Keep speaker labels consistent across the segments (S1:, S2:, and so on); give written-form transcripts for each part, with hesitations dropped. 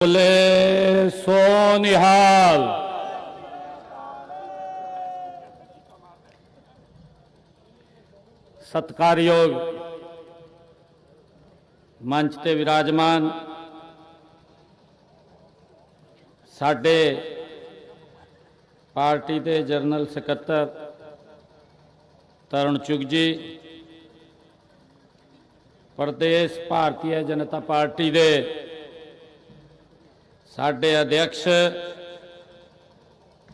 S1: बोले सो निहाल। सत्कारयोग मंच ते विराजमान साडे पार्टी के जनरल सकत्तर तरुण चुग जी, प्रदेश भारतीय जनता पार्टी के साडे अध्यक्ष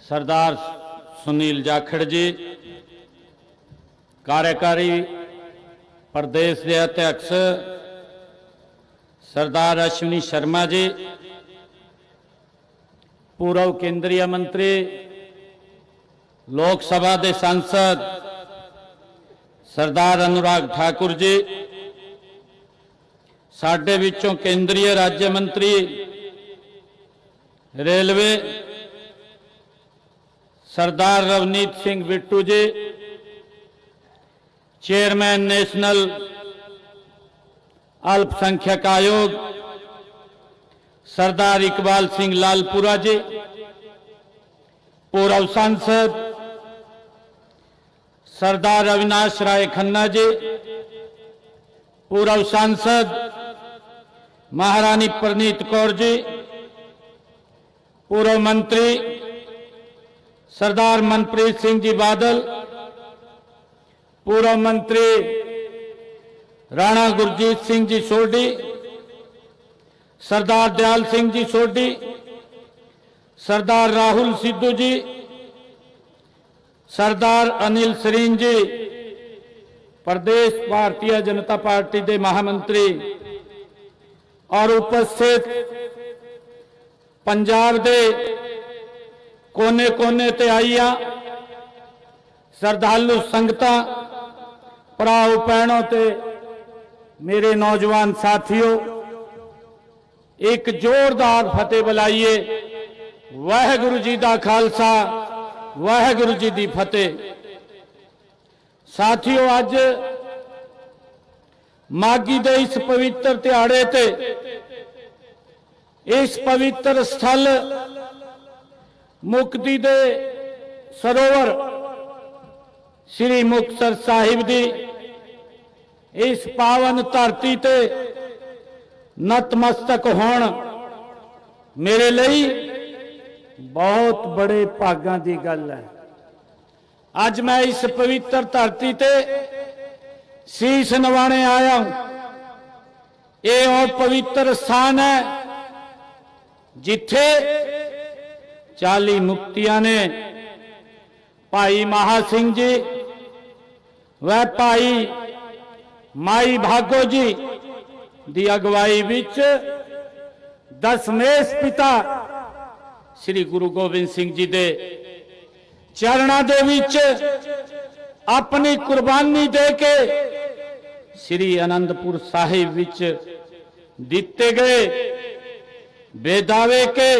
S1: सरदार सुनील जाखड़ जी, कार्यकारी प्रदेश के अध्यक्ष सरदार अश्विनी शर्मा जी, पूर्व केंद्रीय मंत्री लोक सभा के सांसद सरदार अनुराग ठाकुर जी, साडे विचों केंद्रीय राज्य मंत्री रेलवे सरदार रवनीत सिंह बिट्टू जी, चेयरमैन नेशनल अल्पसंख्यक आयोग सरदार इकबाल सिंह लालपुरा जी, पूर्व सांसद सरदार अविनाश राय खन्ना जी, पूर्व सांसद महारानी परनीत कौर जी, पूर्व मंत्री सरदार मनप्रीत सिंह जी बादल, पूर्व मंत्री राणा गुरजीत सिंह जी सोढ़ी, सरदार दयाल सिंह जी सोढ़ी, सरदार राहुल सिद्धू जी, सरदार अनिल सरीन जी, प्रदेश भारतीय जनता पार्टी के महामंत्री और उपस्थित पंजाब दे कोने कोने ते आईया श्रद्धालु संगतां, भराओ भैनों ते मेरे नौजवान साथियों, एक जोरदार फतेह बुलाइए। वाहिगुरु जी का खालसा, वाहिगुरु जी की फतेह। साथियों, अज माघी दे इस पवित्र तिहाड़े ते इस पवित्र स्थल मुक्ति दे सरोवर श्री मुक्तसर साहिब दी इस पावन धरती ते नतमस्तक होण मेरे लिए बहुत बड़े भागां दी गल है। अज मैं इस पवित्र धरती ते शीश नवाने आया हूं। ये और पवित्र स्थान है जिथे 40 मुक्तियां ने भाई महा सिंह जी व भाई माई भागो जी की अगवाई विच दशमेश पिता श्री गुरु गोबिंद सिंह जी दे चरणों दे विच अपनी कुर्बानी दे के श्री आनंदपुर साहिब विच दिते गए बेदावे के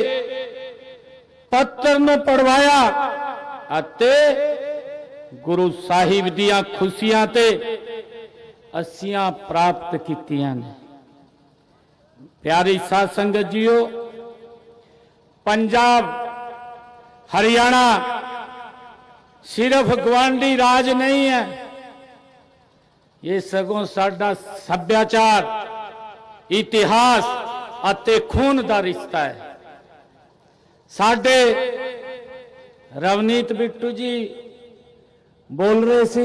S1: पत्र न पढ़वाया अते गुरु साहिब दियां खुशियां ते असियां प्राप्त कीतियां ने। प्यारी साध संगत जीओ, पंजाब हरियाणा सिर्फ गवांडी राज नहीं है, ये सगों साडा सभ्याचार, इतिहास अते खून का रिश्ता है। साडे रवनीत बिट्टू जी बोल रहे सी,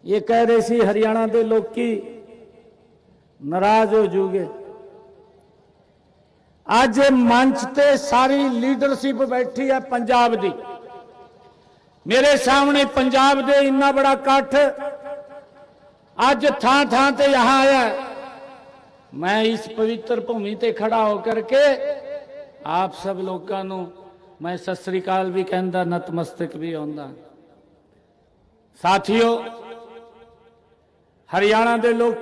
S1: ये कह रहे सी हरियाणा के लोग नाराज हो जूगे। आज मंच ते सारी लीडरशिप बैठी है पंजाब दी। मेरे सामने पंजाब दे इन्ना बड़ा इकट्ठ अज थां थां ते यहां आया। मैं इस पवित्र भूमि ते खड़ा होकर के आप सब लोगों को मैं सत श्री अकाल भी कहता, नतमस्तक भी होंदा। साथियों, हरियाणा के लोग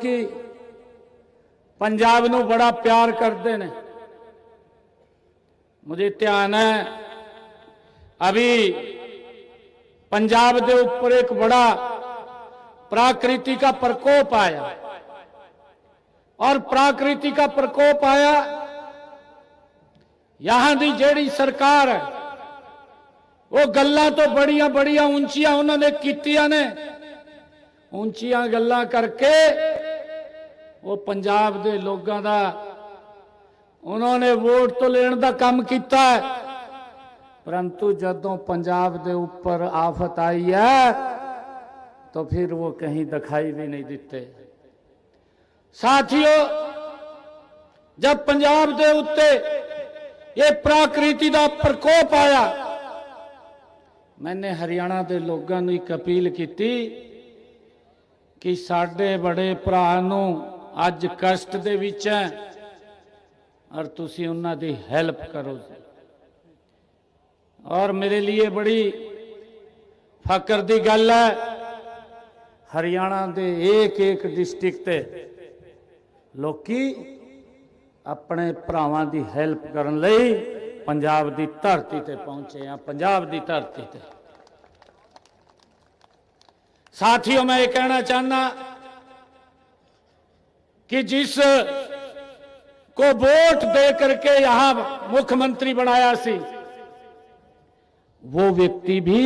S1: पंजाब नूं बड़ा प्यार करते हैं। मुझे ध्यान है अभी पंजाब के ऊपर एक बड़ा प्राकृति का प्रकोप आया और प्राकृति का प्रकोप आया यहां दी जेड़ी सरकार है वो गल्लां तो बड़िया बड़िया ऊंचियां उन्होंने कीतियां ने, ऊंचियां गल्लां करके वो पंजाब दे लोगों का उन्होंने वोट तो लेने का काम किया है, परंतु जदों पंजाब दे ऊपर आफत आई है तो फिर वो कहीं दिखाई भी नहीं देते। साथियों, जब पंजाब दे उत्ते ये प्राकृति का प्रकोप आया, मैंने हरियाणा के लोगों को एक अपील की कि साडे बड़े भरा नूं अज कष्ट दे विच है और तुसी उन्हां दी हेल्प करो। और मेरे लिए बड़ी फकर दी गल है, हरियाणा के एक एक डिस्ट्रिक्ट ते लोकी अपने भरावां दी हेल्प करन लई पंजाब दी धरती ते पहुंचे हैं, पंजाब दी धरती ते। साथियों, मैं ये कहना चाहना कि जिस को वोट दे करके यहां मुख्यमंत्री बनाया सी, वो व्यक्ति भी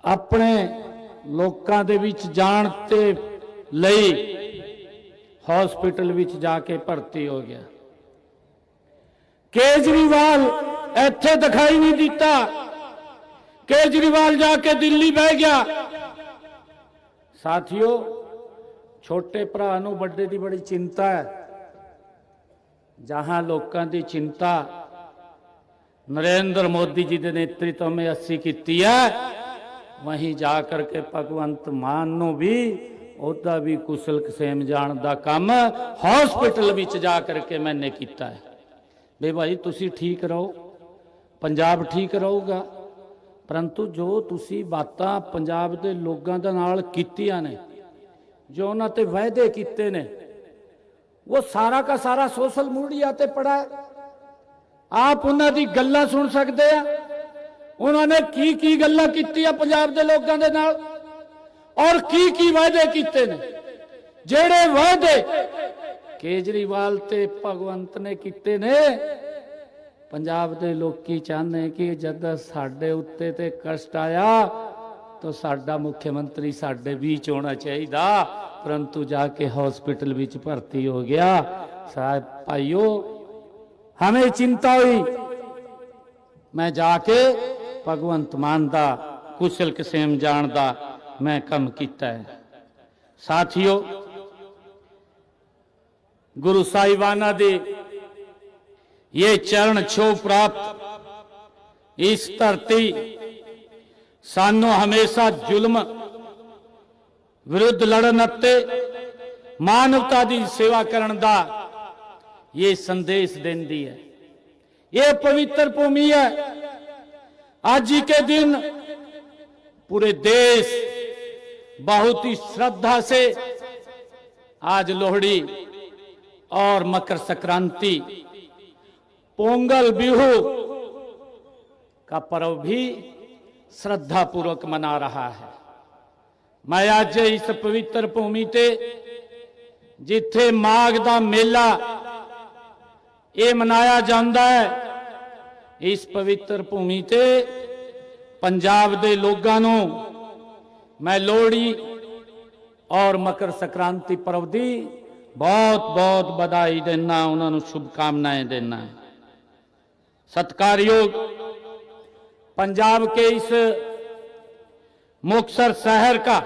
S1: अपने लोकां दे विच जाण ते लई हॉस्पिटल विच जाके भर्ती हो गया। केजरीवाल इत्थे दिखाई नहीं दिता, केजरीवाल जाके दिल्ली बह गया। साथियों, छोटे भरा नूं बड़े दी बड़ी चिंता है। जहां लोकां दी चिंता नरेंद्र मोदी जी के नेतृत्व में अस्सी की है, वहीं जाकर के भगवंत मान नूं भी ओदा भी कुशल कसेम जाण दा काम हॉस्पिटल विच जाकर के मैंने किया है। बे भाई तुसी ठीक रहो, पंजाब ठीक रहूगा, परंतु जो तुसी बातां पंजाब के लोगों दे नाल कीतियां ने, जो उन्हां ते वायदे कीते ने, वो सारा का सारा सोशल मीडिया ते पड़ा है। आप उन्हां दी गल्लां सुन सकते हैं, उन्होंने की गल्लां कीतियां पंजाब के लोगों के नाल और की वायदे कीते ने। जेड़े वायदे केजरीवाल ते भगवंत ने कीते ने, पंजाब के लोग चाहते कि जद साडे उत्ते ते कष्ट आया तो साडा मुख्यमंत्री साडे बीच होना चाहिए, परंतु जाके हॉस्पिटल विच भर्ती हो गया। साहब भाइयों, हमें चिंता हुई, मैं जाके भगवंत मान दा कुशल कसेम जान दा मैं कम किया है। साथियों, गुरु साहिबाना दे ये चरण छो प्राप्त इस धरती सानू हमेशा जुल्म विरुद्ध लड़न अते मानवता की सेवा करन दा ये संदेश देंदी है। ये पवित्र भूमि है। आज ही के दिन पूरे देश बहुत ही श्रद्धा से आज लोहड़ी और मकर संक्रांति, पोंगल, बिहू का पर्व भी श्रद्धा पूर्वक मना रहा है। मैं आज इस पवित्र भूमि ते जिथे माघ दा मेला ये मनाया जाता है, इस पवित्र भूमि ते पंजाब दे लोगां नूं मैं लोहड़ी और मकर संक्रांति पर्व दी बहुत बहुत बधाई देना, उन्होंने शुभकामनाएं देना। सत्कारयोग पंजाब के इस मुक्तसर शहर का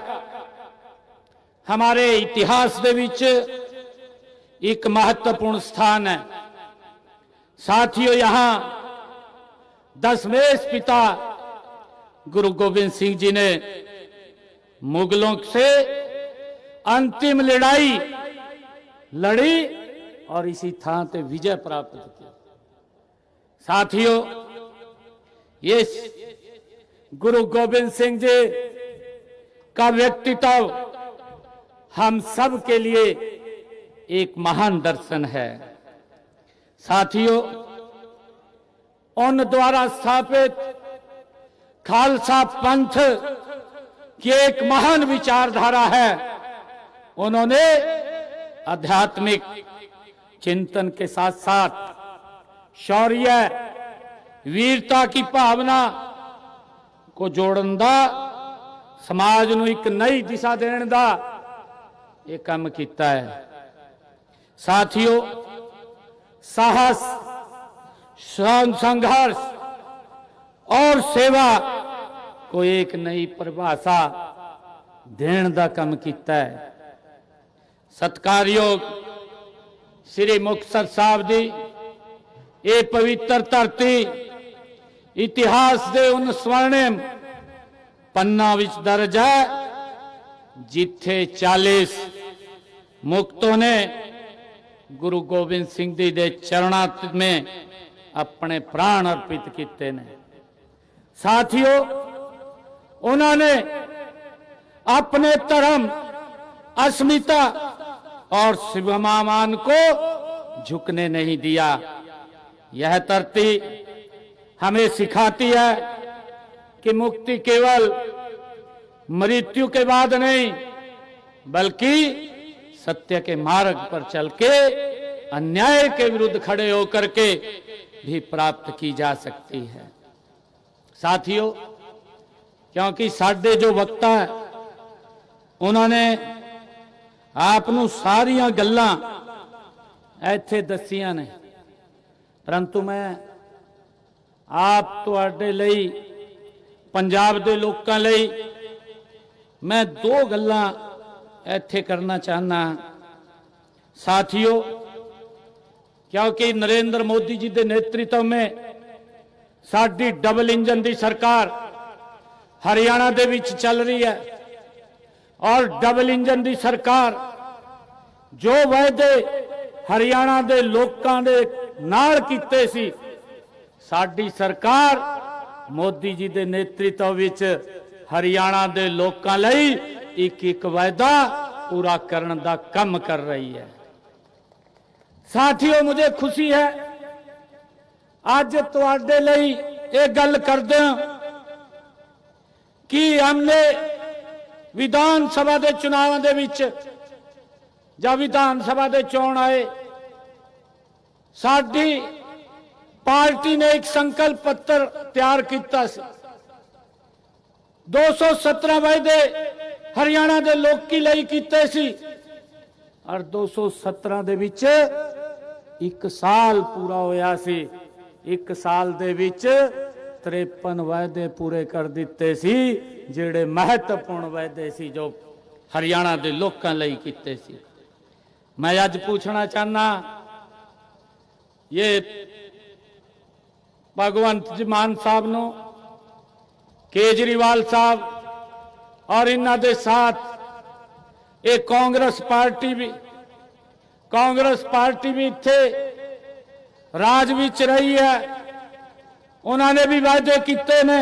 S1: हमारे इतिहास दे विच एक महत्वपूर्ण स्थान है। साथियों, यहाँ दशमेश पिता गुरु गोविंद सिंह जी ने मुगलों से अंतिम लड़ाई लड़ी और इसी थां ते विजय प्राप्त की। साथियों, ये गुरु गोविंद सिंह जी का व्यक्तित्व हम सब के लिए एक महान दर्शन है। साथियों, उन द्वारा स्थापित खालसा पंथ की एक महान विचारधारा है। उन्होंने आध्यात्मिक चिंतन के साथ साथ शौर्य वीरता की भावना को जोड़न दा समाज नूं एक नई दिशा देने दा ये काम किया है। साथियों, साहस, संघर्ष और सेवा को एक नई परिभाषा देने का काम किया है। सत्कारयोग श्री मुक्तसर साहब की ये पवित्र धरती इतिहास के उन स्वर्णिम पन्ना विच दर्ज है जिथे 40 मुक्तों ने गुरु गोबिंद सिंह जी के चरणों में अपने प्राण अर्पित किए ने। साथियों, उन्होंने अपने धर्म, अस्मिता और स्वाभिमान को झुकने नहीं दिया। यह धरती हमें सिखाती है कि मुक्ति केवल मृत्यु के बाद नहीं, बल्कि सत्य के मार्ग पर चल के अन्याय के विरुद्ध खड़े होकर के भी प्राप्त की जा सकती है। साथियों, क्योंकि साडे जो वक्ता है उन्होंने आपनों सारिया गल्लां इत्थे दसियां ने, परंतु मैं आप तुहाडे लई, पंजाब दे लोकां लई मैं 2 गल्लां इत्थे करना चाहना। साथियों, क्योंकि नरेंद्र मोदी जी के नेतृत्व में साडी डबल इंजन की सरकार हरियाणा दे विच चल रही है और डबल इंजन की सरकार जो वायदे हरियाणा के लोगों के नाल कीते सी, साडी सरकार मोदी जी के नेतृत्व विच हरियाणा के लोगों लई एक वायदा पूरा करने का काम कर रही है। साथियों, मुझे खुशी है आज तुहाडे लई ये गल करदे कि हमने विधान सभा के चुनाव दे विच जब विधान सभा के चोण आए, साडी पार्टी ने एक संकल्प पत्र तैयार किया। 217 वायदे हरियाणा के लोग की लई कीते सी और 217 दे विच 1 साल पूरा होया सी। 1 साल दे विच 53 वायदे पूरे कर दिते सी, जिहड़े महत्वपूर्ण वायदे सी जो हरियाणा के लोगों लई कीते सी। मैं अज पूछना चाहना, ये भगवंत मान साहब नो, केजरीवाल साहब और इन्हां दे साथ एक कांग्रेस पार्टी भी इत्थे राज विच रही है, उन्होंने भी वायदे किए ने।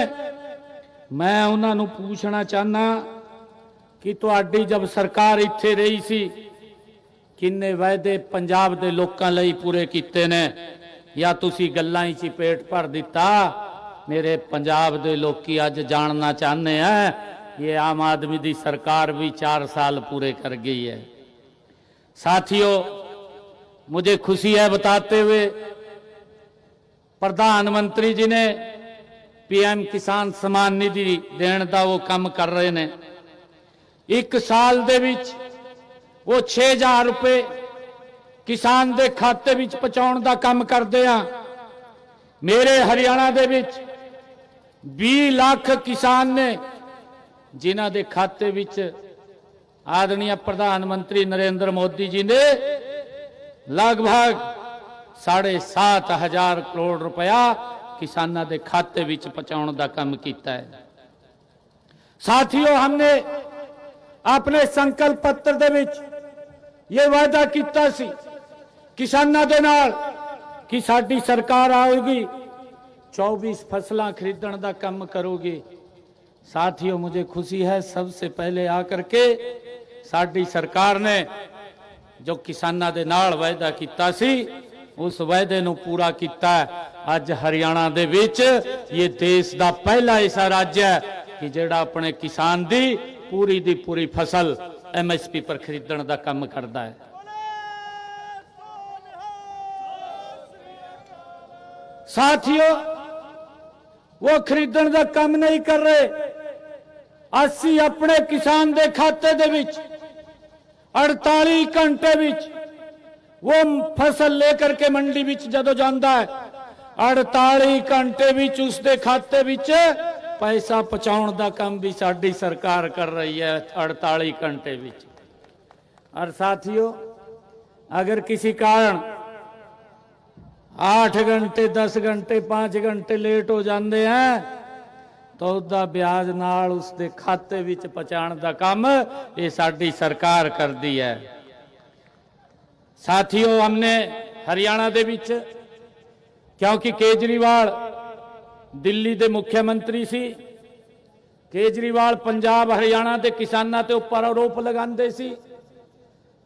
S1: मैं उन्होंने पूछना चाहना कि तुहाडी जब सरकार इत्थे रही सी, किन्ने वायदे पंजाब दे लोकां लई पूरे किए ने, या तुसी गल्लां ही पेट भर दिता? मेरे पंजाब दे लोकी अज जानना चाहते हैं, ये आम आदमी दी सरकार भी 4 साल पूरे कर गई है। साथियों, मुझे खुशी है बताते हुए, प्रधानमंत्री जी ने पीएम किसान सम्मान निधि देने का वो काम कर रहे ने। 1 साल दे विच वो 6000 रुपए किसान दे खाते विच पहुंचाउण दा काम करदे आ। मेरे हरियाणा दे विच 20 लाख किसान ने जिन्हां दे खाते विच आदरणीय प्रधानमंत्री नरेंद्र मोदी जी ने लगभग 7,500 करोड़ रुपया किसानों के खाते विच पहुंचाने का काम किया है। साथियों, हमने अपने संकल्प पत्र दे विच ये वायदा किया सी किसानों के नाल कि साडी सरकार आएगी 24 फसलां खरीदण का काम करोगी। साथियों, मुझे खुशी है, सबसे पहले आकर के साडी सरकार ने जो किसानों के नाल वायदा किया सी, उस वायदे नूं पूरा किया। अज हरियाणा दे विच ये देश का पहला ऐसा राज्य है कि जिहड़ा अपने किसान दी पूरी फसल MSP पर खरीदण का काम करता है। साथियों, वो खरीदण दा काम नहीं कर रहे। ਅਸੀਂ अपने किसान दे खाते दे विच 48 घंटे विच वो फसल लेकर के मंडी विच जदों जांदा है, 48 घंटे विच उसके खाते विच पैसा पहुंचाउण दा काम भी साडी सरकार कर रही है 48 घंटे विच। और साथियों, अगर किसी कारण 8 घंटे 10 घंटे 5 घंटे लेट हो जाते हैं तो उसका ब्याज नाल उसके खाते विच पहुंचाण दा काम ये साडी सरकार करती है। साथियों, हमने हरियाणा दे विच, क्योंकि केजरीवाल दिल्ली दे मुख्यमंत्री सी, केजरीवाल पंजाब हरियाणा के किसानों के उपर आरोप लगाते सी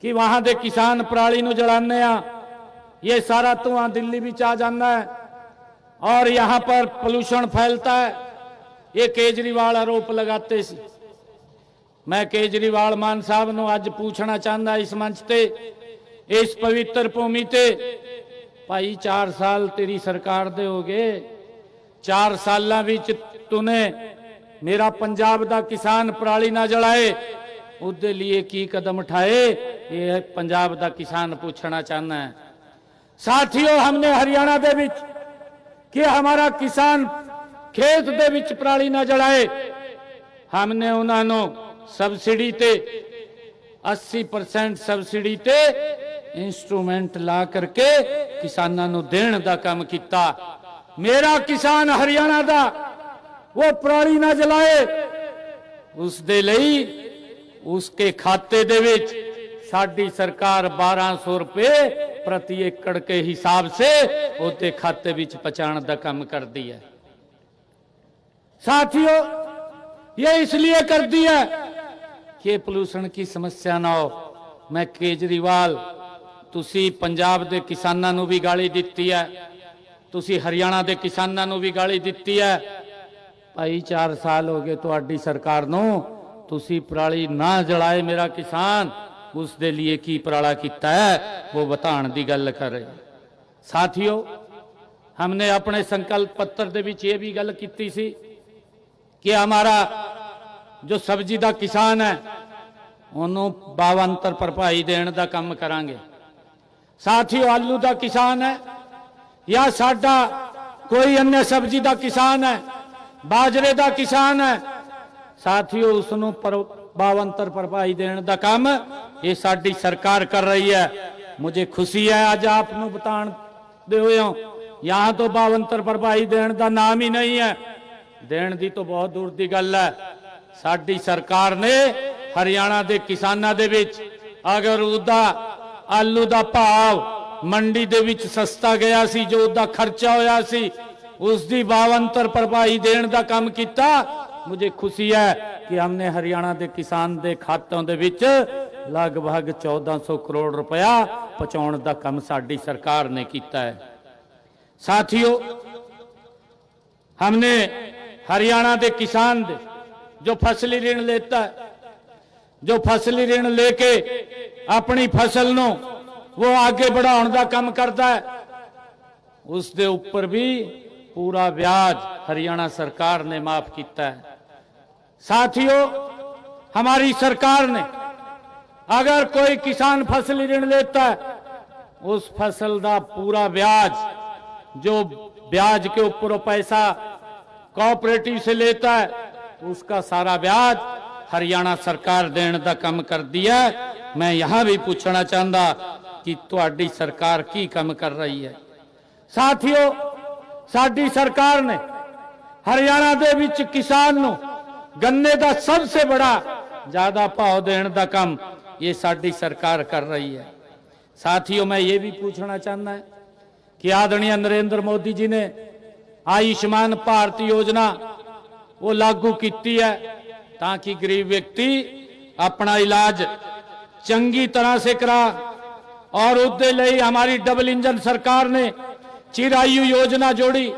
S1: कि वहां दे किसान पराली नूं जलाने आ, ये सारा धुआं दिल्ली विच आ जाता है और यहाँ पर पोल्यूशन फैलता है, ये केजरीवाल आरोप लगाते सी। मैं केजरीवाल मान साहब नूं अज पूछना चाहता इस मंच ते, इस पवित्र भूमि ते, भाई 4 साल तेरी सरकार दे हो गए, 4 सालां विच तूने मेरा पंजाब दा किसान पराली ना जलाए, उसके लिए की कदम उठाए, ये पंजाब दा किसान पूछना चाहना है। साथियों, हमने हरियाणा दे विच कि हमारा किसान खेत दे विच पराली ना जलाए, हमने उन्होंने सबसिडी ते 80% सबसिडी ते इंस्ट्रूमेंट ला करके किसानों नूं देण दा काम किया। मेरा किसान हरियाणा दा वो पराली ना जलाए, उस दे लई उसके खाते दे विच साडी सरकार 1200 रुपए प्रति एकड़ के हिसाब से उसके खाते विच पहुंचाण दा काम करती है। साथियों, ये इसलिए करती है कि पोल्यूशन की समस्या ना हो। मैं केजरीवाल, तुसी पंजाब दे किसानां नूं भी गाली दित्ती है, तुसी हरियाणा दे किसानां नूं भी गाली दित्ती है। भाई 4 साल हो गए तुहाडी सरकार नूं, तुसी पराली ना जलाए मेरा किसान, उसके लिए की पराला किया है वो बताने की गल कर रहे। साथियों, हमने अपने संकल्प पत्र दे विच ये भी गल की सी कि हमारा जो सब्जी का किसान है उन्होंने भावांतर भरपाई देने का काम करांगे। साथियों, आलू का किसान है या साडा कोई अन्य सब्जी का किसान है, बाजरे का किसान है, साथियों उसनों भावांतर भरपाई देने का काम ये साडी सरकार कर रही है। मुझे खुशी है आज आपको बतान दे हुए हो, यहाँ तो भावांतर भरपाई देने का नाम ही नहीं है, देने की तो बहुत दूर की गल है। साडी सरकार ने हरियाणा के किसानों दे विच अगर उसका आलू का भाव मंडी दे विच सस्ता गया सी, जो उसका खर्चा होया सी, उसकी भावांतर भरपाई देने का काम किया। मुझे खुशी है कि हमने हरियाणा के किसान के खातों के विच लगभग 1400 करोड़ रुपया पहुंचाने का काम साडी सरकार ने किया है। साथियों, हमने हरियाणा के किसान दे जो फसली ऋण लेता है, जो फसली ऋण लेके अपनी फसल नूं वो आगे बढ़ाने का काम करता है, उसके ऊपर भी पूरा ब्याज हरियाणा सरकार ने माफ किया है। साथियों, हमारी सरकार ने अगर कोई किसान फसली ऋण लेता है, उस फसल का पूरा ब्याज, जो ब्याज के ऊपर वो पैसा कोऑपरेटिव से लेता है, उसका सारा ब्याज हरियाणा सरकार देने का काम कर दिया। मैं यहां भी पूछना चाहता कि तुहाडी सरकार की काम कर रही है। साथियों, साडी सरकार ने हरियाणा दे विच किसान नूं गन्ने का सबसे बड़ा ज्यादा भाव देने का काम ये साडी सरकार कर रही है। साथियों, मैं ये भी पूछना चाहता है कि आदरणीय नरेंद्र मोदी जी ने आयुष्मान भारत योजना वो लागू की है ताकि गरीब व्यक्ति अपना इलाज चंगी तरह से करा, और उसके लिए हमारी डबल इंजन सरकार ने चिरायु योजना जोड़ी।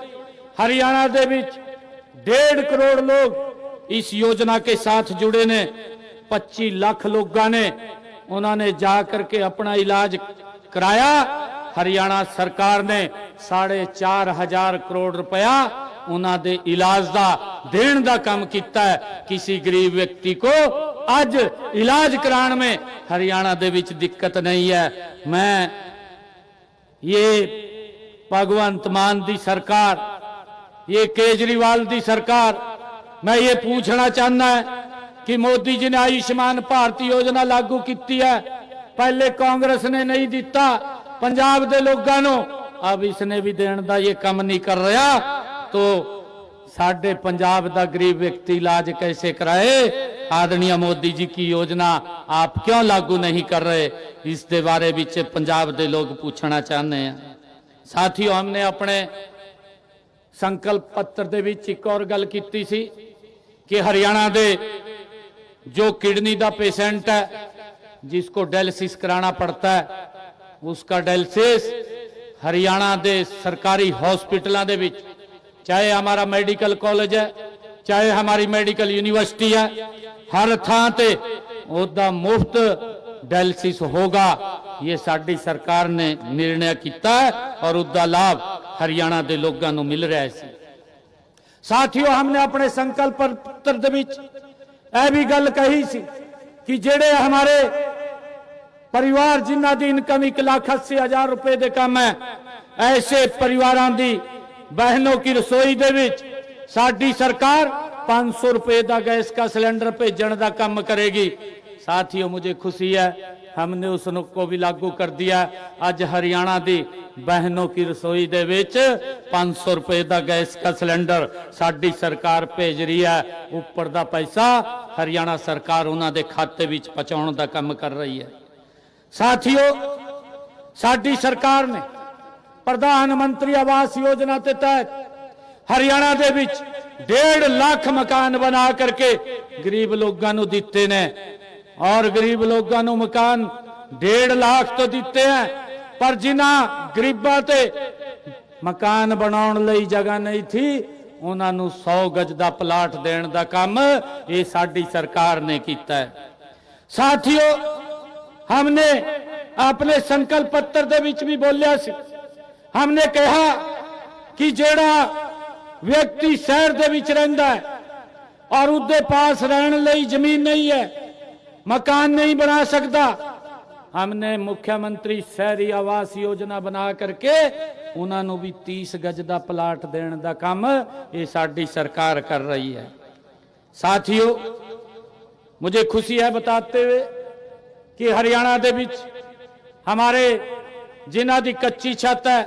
S1: हरियाणा दे विच 1.5 करोड़ लोग इस योजना के साथ जुड़े ने, 25 लाख लोगों ने उन्होंने जा करके अपना इलाज कराया। हरियाणा सरकार ने 4.5 करोड़ रुपया उन्होंने इलाज का देने का काम किया है। किसी गरीब व्यक्ति को अज इलाज कराने में हरियाणा दे विच दिक्कत नहीं है। मैं ये भगवंत मान दी सरकार, ये केजरीवाल दी सरकार, मैं ये पूछना चाहना है कि मोदी जी ने आयुष्मान भारत योजना लागू की है, पहले कांग्रेस ने नहीं दिता पंजाब दे लोगों को, अब इसने भी देने का ये काम नहीं कर रहा, तो साडे पंजाब दा गरीब व्यक्ति इलाज कैसे कराए? आदरणीय मोदी जी की योजना आप क्यों लागू नहीं कर रहे? इस दे बारे में पंजाब दे लोग पूछना चाहते हैं। साथियों, हमने अपने संकल्प पत्र दे विच एक और गल कीती सी कि हरियाणा दे जो किडनी दा पेशेंट है जिसको डायलिसिस कराना पड़ता है, उसका डायलिसिस हरियाणा दे सरकारी हॉस्पिटलों दे विच, चाहे हमारा मेडिकल कॉलेज है, चाहे हमारी मेडिकल यूनिवर्सिटी है, हर थां ते ओदा मुफ्त डायलिसिस होगा। ये साडी सरकार ने निर्णय किया है और उसका लाभ हरियाणा के लोगों को मिल रहा है। साथियों, हमने अपने संकल्प पत्र दे विच यह भी गल कही सी कि जेड़े हमारे परिवार जिन्हां दी इनकम 1,80,000 रुपए दे कम है, ऐसे परिवारों की बहनों की रसोई दे विच साडी सरकार 500 रुपए का गैस का सिलेंडर भेजने का काम करेगी। साथियों, मुझे खुशी है हमने उसको भी लागू कर दिया। आज हरियाणा की बहनों की रसोई दे विच 500 रुपए का गैस का सिलेंडर साडी सरकार भेज रही है। ऊपर का पैसा हरियाणा सरकार उन्होंने खाते विच पहुंचाने का काम कर रही है। साथियों, साडी सरकार ने प्रधानमंत्री आवास योजना के तहत हरियाणा दे विच 1.5 लाख मकान बना करके गरीब लोगों को दिते ने, और गरीब लोगों को मकान 1.5 लाख तो दिते हैं, पर जिन्हां गरीबां ते मकान बनाने लई जगह नहीं थी उन्होंने 100 गज का प्लाट देने का काम ये साडी सरकार ने किया है। साथियों, हमने अपने संकल्प पत्र दे विच भी बोलिया सी, हमने कहा कि जेड़ा व्यक्ति शहर दे विच रहिंदा है और उसके पास रहने लई जमीन नहीं है, मकान नहीं बना सकता, हमने मुख्यमंत्री शहरी आवास योजना बना करके उन्होंने भी 30 गज का प्लाट देने का काम ये साडी सरकार कर रही है। साथियों, मुझे खुशी है बताते हुए कि हरियाणा दे विच हमारे जिन्हां दी कच्ची छत है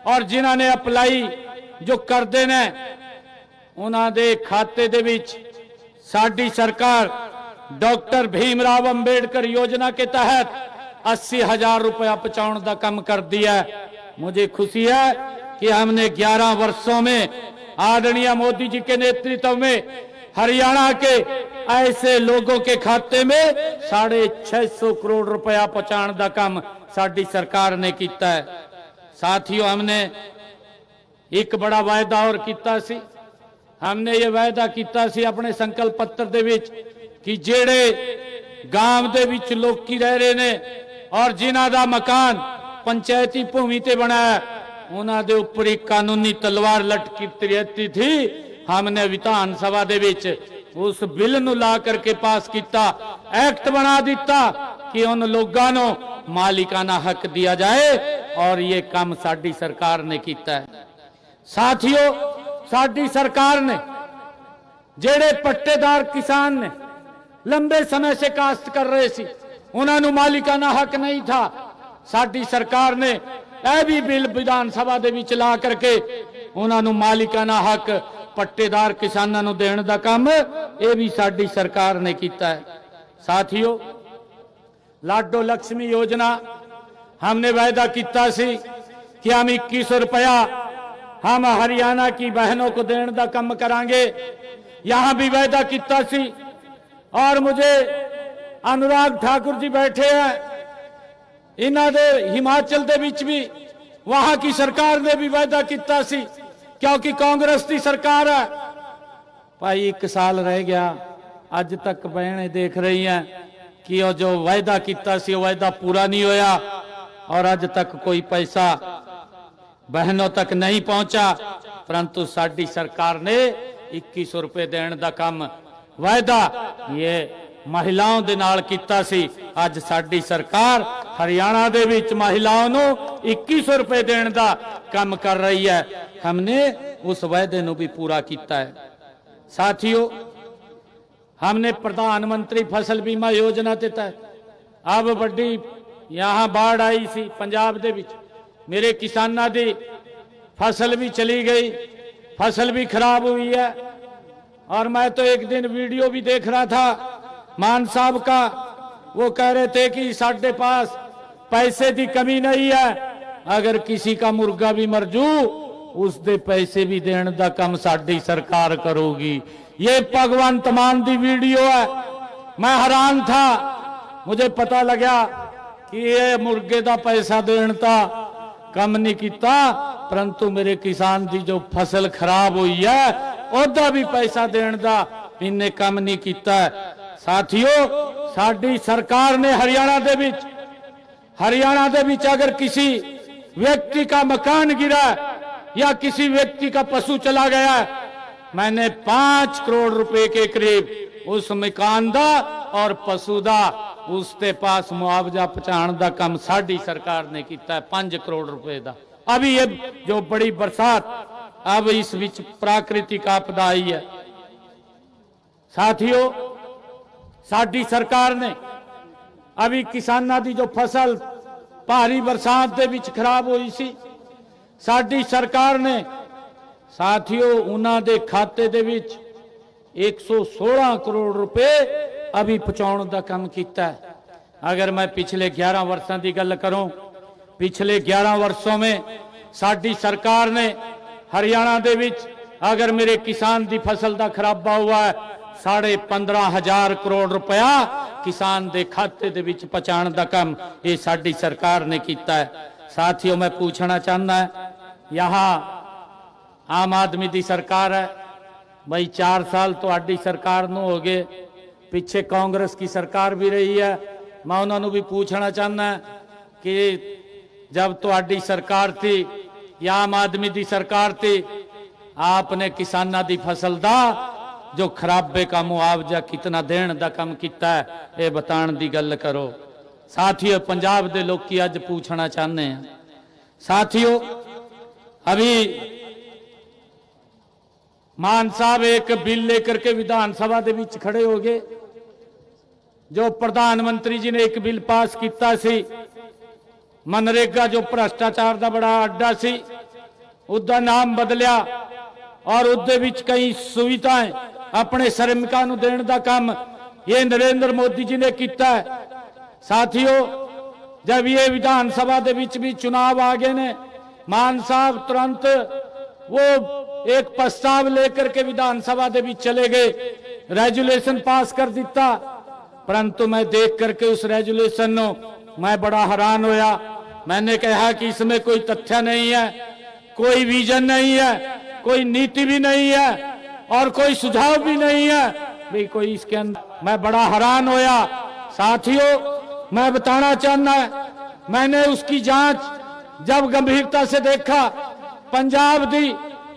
S1: और जिन्हां ने अप्लाई जो करते ने उन्हां दे खाते दे विच साडी सरकार डॉक्टर भीमराव अंबेडकर योजना के तहत 80,000 रुपया पहुंचाने का काम कर दिया। मुझे खुशी है कि हमने 11 वर्षों में आदरणीय मोदी जी के नेतृत्व में हरियाणा के ऐसे लोगों के खाते में 650 करोड़ रुपया पहुंचाने का काम साडी सरकार ने किया है। साथियों, हमने एक बड़ा वायदा और किया सी, हमने ये वायदा किया सी अपने संकल्प पत्र दे विच कि जेड़े गांव दे विच लोकी रह रहे ने और जिन्हां दा मकान पंचायती भूमि ते बना है उन्हां दे उपर एक कानूनी तलवार लटकी रहती थी। हमने विधानसभा दे विच उस बिल नूं ला करके पास किया, एक्ट बना दिता कि उन लोगों को मालिकाना हक दिया जाए और ये काम साडी सरकार ने किया है। साथियों, साडी सरकार ने जेड़े पट्टेदार किसान ने लंबे समय से काश्त कर रहे सी उन्होंने मालिकाना हक नहीं था, साडी सरकार ने यह भी बिल विधानसभा दे विच ला करके उन्होंने मालिकाना हक पट्टेदार किसानों को देने का काम ये भी साडी सरकार ने किया है। साथियों, लाडो लक्ष्मी योजना हमने वायदा किया सी कि हम 2100 रुपया हम हरियाणा की बहनों को देने का काम करांगे, यहां भी वायदा किया सी। और मुझे अनुराग ठाकुर जी बैठे हैं, इन्हां दे हिमाचल दे विच भी वहां की सरकार ने भी वायदा किया सी, क्योंकि कांग्रेस की सरकार है। भाई 1 साल रह गया, अज तक बहनें देख रही हैं कि जो वायदा किया सी वायदा पूरा नहीं होया। और आज तक कोई पैसा बहनों तक नहीं पहुंचा, परंतु साडी सरकार ने 2100 रुपए देने का काम वायदा ये महिलाओं दे नाल कीता सी। अज साडी सरकार हरियाणा दे विच महिलाओं नू 2100 रुपए देने का काम कर रही है। हमने उस वायदे नू भी पूरा किया है। साथियों, हमने प्रधानमंत्री फसल बीमा योजना के तहत अब बड़ी यहाँ बाढ़ आई सी पंजाब दे विच, मेरे किसानां दी फसल भी चली गई, फसल भी खराब हुई है। और मैं तो एक दिन वीडियो भी देख रहा था मान साहब का, वो कह रहे थे कि साढ़े पास पैसे की कमी नहीं है, अगर किसी का मुर्गा भी मर जू उसके पैसे भी देने का काम साडी सरकार करोगी। ये भगवंत मान दी वीडियो है। मैं हैरान था, मुझे पता लगा कि ये मुर्गे का पैसा देने का कम नहीं किया, परंतु मेरे किसान की जो फसल खराब हुई है ओदा भी पैसा देने का इन्हें कम नहीं किया। साथियों, साडी सरकार ने हरियाणा दे विच अगर किसी व्यक्ति का मकान गिरा या किसी व्यक्ति का पशु चला गया, मैंने 5 करोड़ रुपए के करीब उस मकान दा और पशु दा उसके पास मुआवजा पहुंचाने का काम साडी सरकार ने किया है 5 करोड़ रुपए का। अभी ये जो बड़ी बरसात अब इस विच प्राकृतिक आपदा आई है, साथियों साडी सरकार ने अभी किसानां दी जो फसल भारी बरसात दे विच खराब हुई सी, साडी सरकार ने साथियों उन्हां दे खाते दे विच 116 करोड़ रुपए अभी पहुंचाने का काम किया है। अगर मैं पिछले 11 वर्षों की गल करूं, पिछले 11 वर्षों में साडी सरकार ने हरियाणा दे विच अगर मेरे किसान की फसल का खराबा हुआ है 15,500 करोड़ रुपया किसान के खाते दे विच पहुंचाने का काम ये साडी सरकार ने किया है। साथियों, मैं पूछना चाहना है, यहाँ आम आदमी की सरकार है, भाई 4 साल तो आडी सरकार नूं हो गए, पिछे कांग्रेस की सरकार भी रही है। मैं उन्होंने भी पूछना चाहना है कि जब तो आडी सरकार थी या आम आदमी की सरकार थी, आपने किसानां दी फसल दा जो खराबे का मुआवजा कितना देने का काम किया है, ये बताने की गल करो। साथियों, पंजाब दे लोग की अज पूछना चाहते हैं। साथियों, अभी मान साहब एक बिल लेकर के विधानसभा के बीच खड़े हो गए। जो प्रधानमंत्री जी ने एक बिल पास किया सी, मनरेगा जो भ्रष्टाचार का बड़ा अड्डा सी, उसका नाम बदलिया और उसदे विच कई सुविधाएं अपने श्रमिकों को देने का काम ये नरेंद्र मोदी जी ने किया है। साथियों, जब ये विधानसभा के बीच भी चुनाव आ गए ने, मान साहब तुरंत वो एक प्रस्ताव लेकर के विधानसभा के बीच चले गए, रेजुलेशन पास कर दिता। परंतु मैं देख करके उस रेजुलेशन को मैं बड़ा हैरान होया। मैंने कहा कि इसमें कोई तथ्य नहीं है, कोई विजन नहीं है, कोई नीति भी नहीं है और कोई सुझाव भी नहीं है भाई कोई इसके अंदर। मैं बड़ा हैरान होया। साथियों, मैं बताना चाहना है, मैंने उसकी जांच जब गंभीरता से देखा, पंजाब दी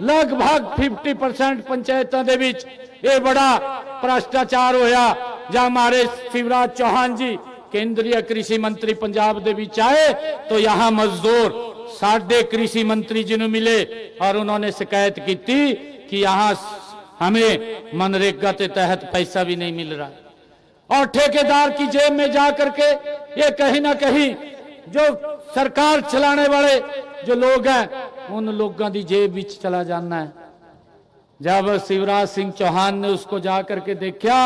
S1: लगभग 50% पंचायतों के बीच ये बड़ा भ्रष्टाचार होया। जब हमारे शिवराज चौहान जी केंद्रीय कृषि मंत्री पंजाब के बीच आए तो यहाँ मजदूर साढ़े कृषि मंत्री जी ने मिले और उन्होंने शिकायत की थी कि यहाँ हमें मनरेगा के तहत पैसा भी नहीं मिल रहा। और ठेकेदार की जेब में जा करके ये कहीं ना कहीं जो सरकार चलाने वाले जो लोग हैं उन लोगों की जेब विच चला जाना है। जब शिवराज सिंह चौहान ने उसको जा करके देखा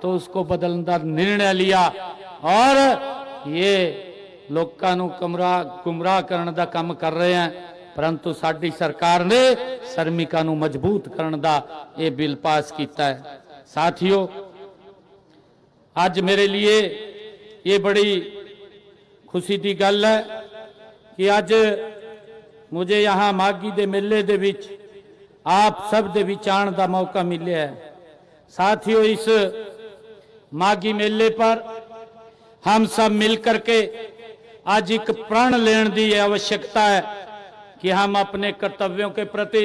S1: तो उसको बदलने का निर्णय लिया और ये लोगों को गुमराह करने का काम कर रहे हैं। परंतु साडी सरकार ने श्रमिकों को मजबूत करने का ये बिल पास किया है। साथियों, आज मेरे लिए ये बड़ी खुशी की गल है कि आज मुझे यहाँ मागी दे मेले दे विच आप सब दे विच आने का मौका मिले है। साथियों, इस मागी मेले पर हम सब मिल करके आज एक प्रण लेने की आवश्यकता है कि हम अपने कर्तव्यों के प्रति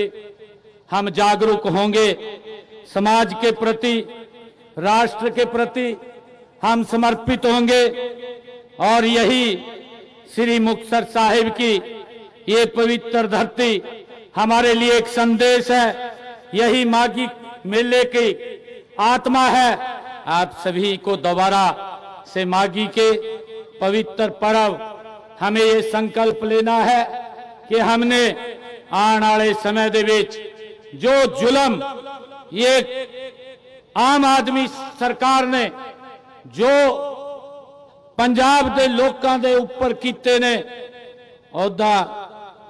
S1: हम जागरूक होंगे, समाज के प्रति, राष्ट्र के प्रति हम समर्पित होंगे। और यही श्री मुक्तसर साहिब की ये पवित्र धरती हमारे लिए एक संदेश है। यही माघी मेले की आत्मा है। आप सभी को दोबारा से माघी के पवित्र पर्व हमें ये संकल्प लेना है कि हमने आने वाले समय दे विच जो जुलम ये आम आदमी सरकार ने जो पंजाब के लोगों के उपर कीते ने, ओदा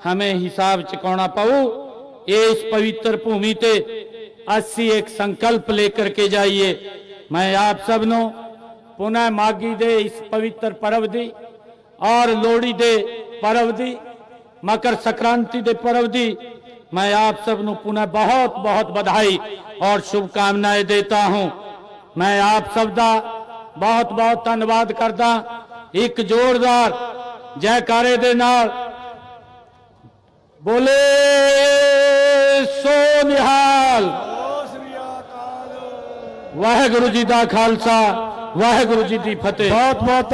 S1: हमें हिसाब चुकाना पाऊ। ये इस पवित्र भूमि ते असी एक संकल्प लेकर के जाइए। मैं आप सबनों पुनः माघी दे इस पवित्र पर्व दी और लोहड़ी दे पर्व दी, मकर संक्रांति दे पर्व दी मैं आप सबनों पुनः बहुत बहुत बधाई और शुभकामनाएं देता हूं। मैं आप सब दा बहुत बहुत धन्यवाद करदा। एक जोरदार जयकारे दे नाल बोले सो निहाल। वाहेगुरु जी दा खालसा, वाहेगुरु जी दी फतेह।
S2: बहुत बहुत